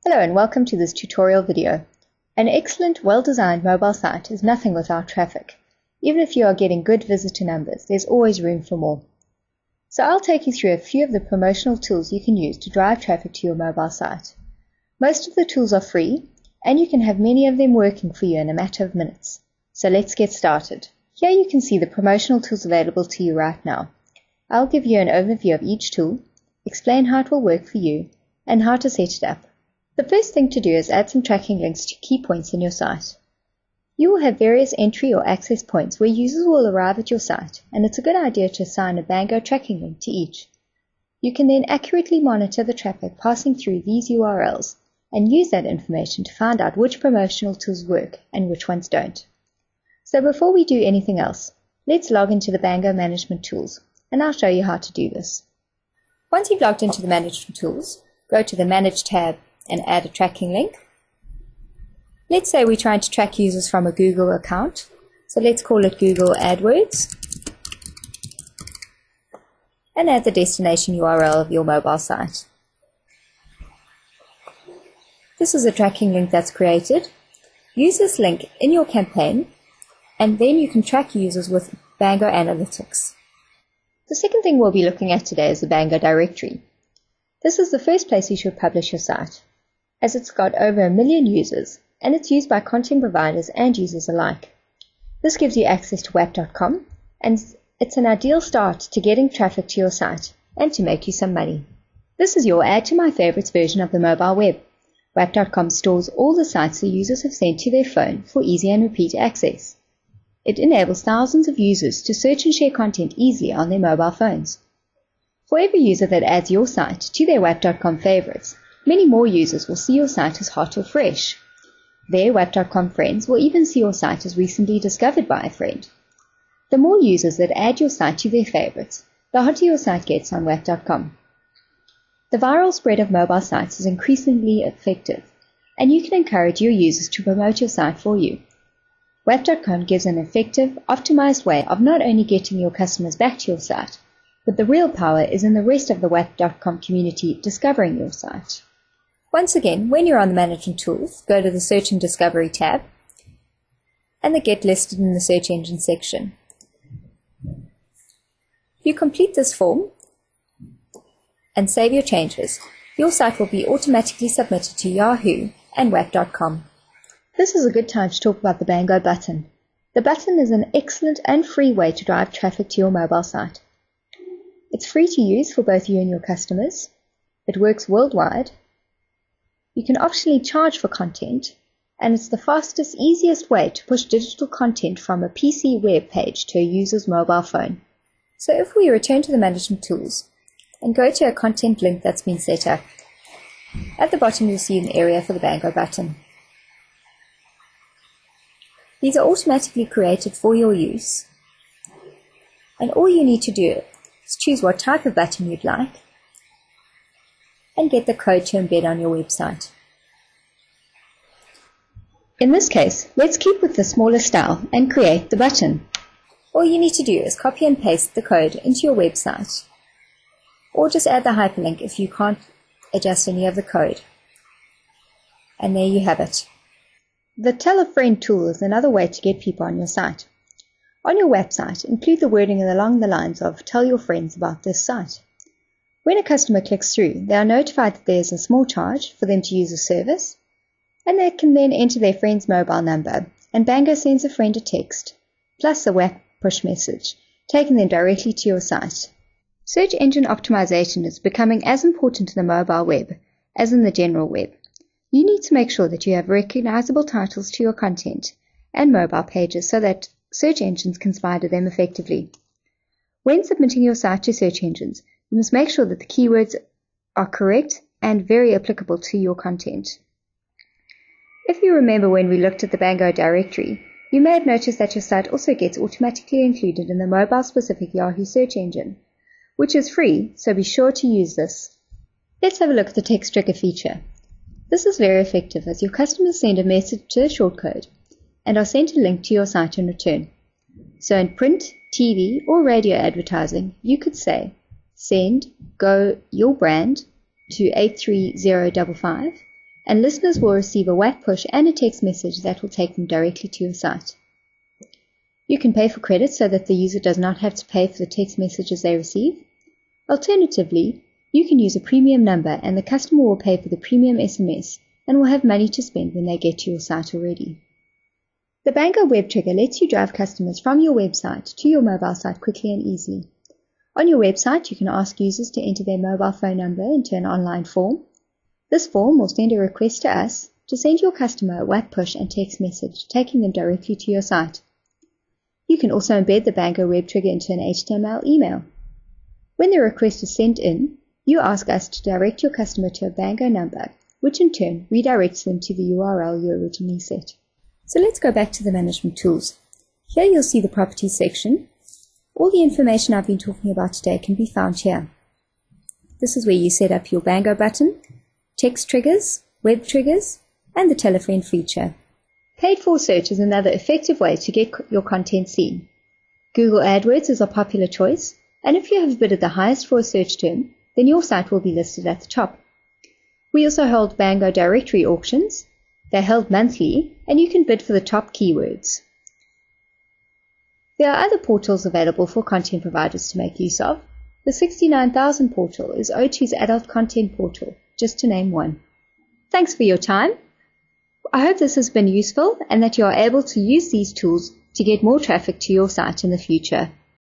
Hello and welcome to this tutorial video. An excellent, well-designed mobile site is nothing without traffic. Even if you are getting good visitor numbers, there's always room for more. So I'll take you through a few of the promotional tools you can use to drive traffic to your mobile site. Most of the tools are free, and you can have many of them working for you in a matter of minutes. So let's get started. Here you can see the promotional tools available to you right now. I'll give you an overview of each tool, explain how it will work for you, and how to set it up. The first thing to do is add some tracking links to key points in your site. You will have various entry or access points where users will arrive at your site, and it's a good idea to assign a Bango tracking link to each. You can then accurately monitor the traffic passing through these URLs and use that information to find out which promotional tools work and which ones don't. So before we do anything else, let's log into the Bango Management Tools, and I'll show you how to do this. Once you've logged into the Management Tools, go to the Manage tab and add a tracking link. Let's say we're trying to track users from a Google account, so let's call it Google AdWords, and add the destination URL of your mobile site. This is a tracking link that's created. Use this link in your campaign, and then you can track users with Bango Analytics. The second thing we'll be looking at today is the Bango directory. This is the first place you should publish your site, as it's got over 1 million users, and it's used by content providers and users alike. This gives you access to WAP.com, and it's an ideal start to getting traffic to your site and to make you some money. This is your Add to My Favorites version of the mobile web. WAP.com stores all the sites the users have sent to their phone for easy and repeat access. It enables thousands of users to search and share content easily on their mobile phones. For every user that adds your site to their WAP.com favorites, many more users will see your site as hot or fresh. Their WAP.com friends will even see your site as recently discovered by a friend. The more users that add your site to their favorites, the hotter your site gets on WAP.com. The viral spread of mobile sites is increasingly effective, and you can encourage your users to promote your site for you. WAP.com gives an effective, optimized way of not only getting your customers back to your site, but the real power is in the rest of the WAP.com community discovering your site. Once again, when you're on the Management Tools, go to the Search and Discovery tab and the Get Listed in the Search Engine section. If you complete this form and save your changes, your site will be automatically submitted to Yahoo and WAP.com. This is a good time to talk about the Bango button. The button is an excellent and free way to drive traffic to your mobile site. It's free to use for both you and your customers. It works worldwide. You can optionally charge for content, and it's the fastest, easiest way to push digital content from a PC web page to a user's mobile phone. So if we return to the Management Tools and go to a content link that's been set up, at the bottom you'll see an area for the Bango button. These are automatically created for your use, and all you need to do is choose what type of button you'd like and get the code to embed on your website. In this case, let's keep with the smaller style and create the button. All you need to do is copy and paste the code into your website, or just add the hyperlink if you can't adjust any of the code. And there you have it. The Tell a Friend tool is another way to get people on your site. On your website, include the wording along the lines of "Tell your friends about this site." When a customer clicks through, they are notified that there is a small charge for them to use a service, and they can then enter their friend's mobile number, and Bango sends a friend a text, plus a WAP push message, taking them directly to your site. Search engine optimization is becoming as important in the mobile web as in the general web. You need to make sure that you have recognizable titles to your content and mobile pages so that search engines can spider them effectively. When submitting your site to search engines, you must make sure that the keywords are correct and very applicable to your content. If you remember when we looked at the Bango directory, you may have noticed that your site also gets automatically included in the mobile-specific Yahoo search engine, which is free, so be sure to use this. Let's have a look at the text trigger feature. This is very effective as your customers send a message to a shortcode and are sent a link to your site in return. So in print, TV, or radio advertising, you could say, send Go Your Brand to 83055 and listeners will receive a WAP push and a text message that will take them directly to your site. You can pay for credit so that the user does not have to pay for the text messages they receive. Alternatively, you can use a premium number and the customer will pay for the premium SMS and will have money to spend when they get to your site already. The Bango Web Trigger lets you drive customers from your website to your mobile site quickly and easily. On your website, you can ask users to enter their mobile phone number into an online form. This form will send a request to us to send your customer a WAP push and text message, taking them directly to your site. You can also embed the Bango Web Trigger into an HTML email. When the request is sent in, you ask us to direct your customer to a Bango number, which in turn redirects them to the URL you originally set. So let's go back to the management tools. Here you'll see the properties section. All the information I've been talking about today can be found here. This is where you set up your Bango button, text triggers, web triggers, and the telefriend feature. Paid for search is another effective way to get your content seen. Google AdWords is a popular choice, and if you have bid at the highest for a search term, then your site will be listed at the top. We also hold Bango directory auctions. They're held monthly, and you can bid for the top keywords. There are other portals available for content providers to make use of. The 69,000 portal is O2's adult content portal, just to name one. Thanks for your time. I hope this has been useful and that you are able to use these tools to get more traffic to your site in the future.